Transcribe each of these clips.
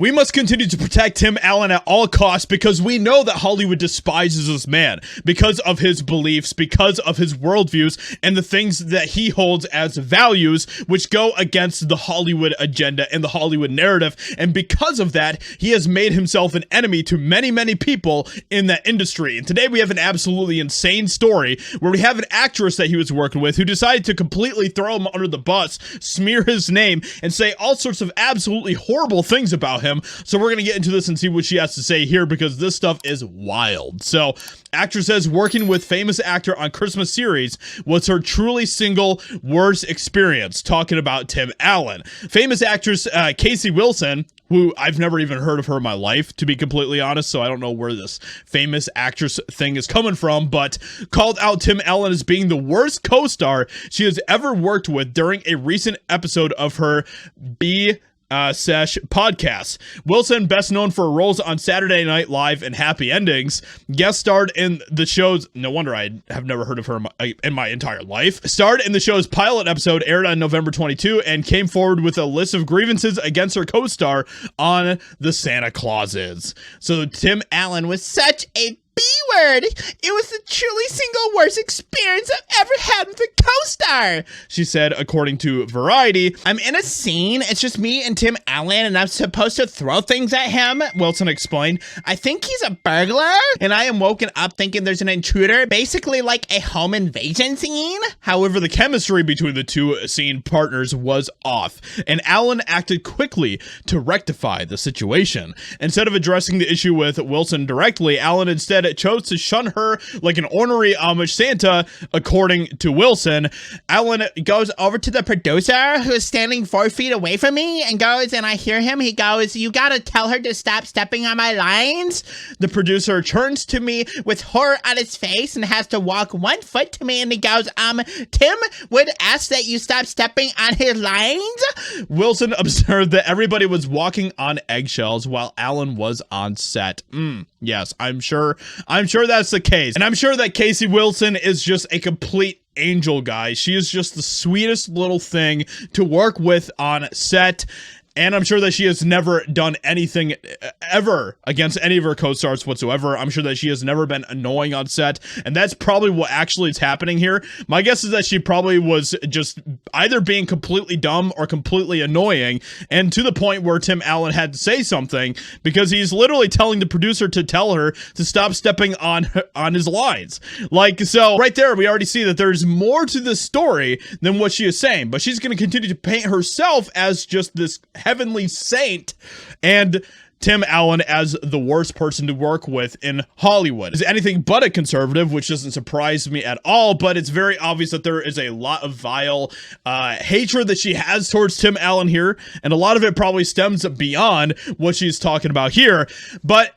We must continue to protect Tim Allen at all costs because we know that Hollywood despises this man because of his beliefs, because of his worldviews, and the things that he holds as values, which go against the Hollywood agenda and the Hollywood narrative. And because of that, he has made himself an enemy to many, many people in that industry. And today we have an absolutely insane story where we have an actress that he was working with who decided to completely throw him under the bus, smear his name, and say all sorts of absolutely horrible things about him. So we're going to get into this and see what she has to say here because this stuff is wild. So actress says working with famous actor on Christmas series was her truly single worst experience, talking about Tim Allen. Famous actress Casey Wilson, who I've never even heard of her in my life, to be completely honest, so I don't know where this famous actress thing is coming from, but called out Tim Allen as being the worst co-star she has ever worked with during a recent episode of her Sesh podcast. Wilson, best known for roles on Saturday Night Live and Happy Endings, guest starred in the show's, no wonder I have never heard of her in my entire life, starred in the show's pilot episode aired on November 22 and came forward with a list of grievances against her co-star on the Santa Clauses. So Tim Allen was such a B-word. It was the truly single worst experience I've ever had with a co-star, she said, according to Variety. I'm in a scene. It's just me and Tim Allen, and I'm supposed to throw things at him, Wilson explained. I think he's a burglar, and I am woken up thinking there's an intruder, basically like a home invasion scene. However, the chemistry between the two scene partners was off, and Allen acted quickly to rectify the situation. Instead of addressing the issue with Wilson directly, Allen instead chose to shun her like an ornery Amish Santa, according to Wilson. Allen goes over to the producer, who is standing 4 feet away from me, and goes, and I hear him, he goes, "You gotta tell her to stop stepping on my lines." The producer turns to me with horror on his face and has to walk 1 foot to me, and he goes, Tim would ask that you stop stepping on his lines. Wilson observed that everybody was walking on eggshells while Allen was on set. Yes, I'm sure that's the case. And I'm sure that Casey Wilson is just a complete angel, guys. She is just the sweetest little thing to work with on set. And I'm sure that she has never done anything ever against any of her co-stars whatsoever. I'm sure that she has never been annoying on set. And that's probably what actually is happening here. My guess is that she probably was just either being completely dumb or completely annoying. And to the point where Tim Allen had to say something because he's literally telling the producer to tell her to stop stepping on his lines. Like, so right there, we already see that there's more to this story than what she is saying. But she's going to continue to paint herself as just this heavenly saint and Tim Allen as the worst person to work with in Hollywood. Is anything but a conservative, which doesn't surprise me at all, but it's very obvious that there is a lot of vile hatred that she has towards Tim Allen here, and a lot of it probably stems beyond what she's talking about here, but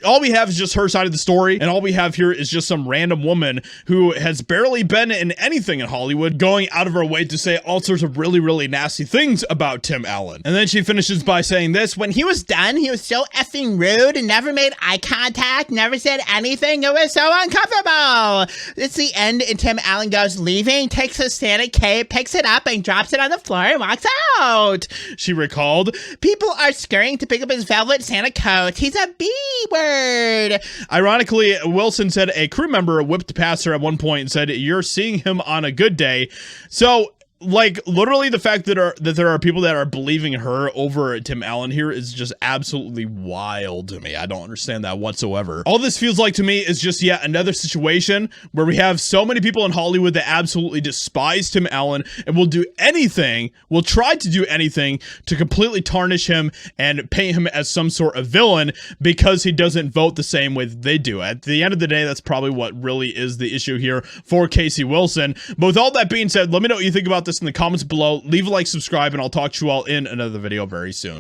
all we have is just her side of the story, and all we have here is just some random woman who has barely been in anything in Hollywood going out of her way to say all sorts of really, really nasty things about Tim Allen. And then she finishes by saying this: when he was done, he was so effing rude and never made eye contact, never said anything. It was so uncomfortable. It's the end, and Tim Allen goes leaving, takes his Santa cape, picks it up, and drops it on the floor and walks out. She recalled, people are scurrying to pick up his velvet Santa coat. He's a B-word. Ironically, Wilson said a crew member whipped past her at one point and said, "You're seeing him on a good day." So, like, literally the fact that there are people that are believing her over Tim Allen here is just absolutely wild to me. I don't understand that whatsoever. All this feels like to me is just yet another situation where we have so many people in Hollywood that absolutely despise Tim Allen and will try to do anything to completely tarnish him and paint him as some sort of villain because he doesn't vote the same way that they do. At the end of the day, that's probably what really is the issue here for Casey Wilson. But with all that being said, let me know what you think about this in the comments below. Leave a like, subscribe, and I'll talk to you all in another video very soon.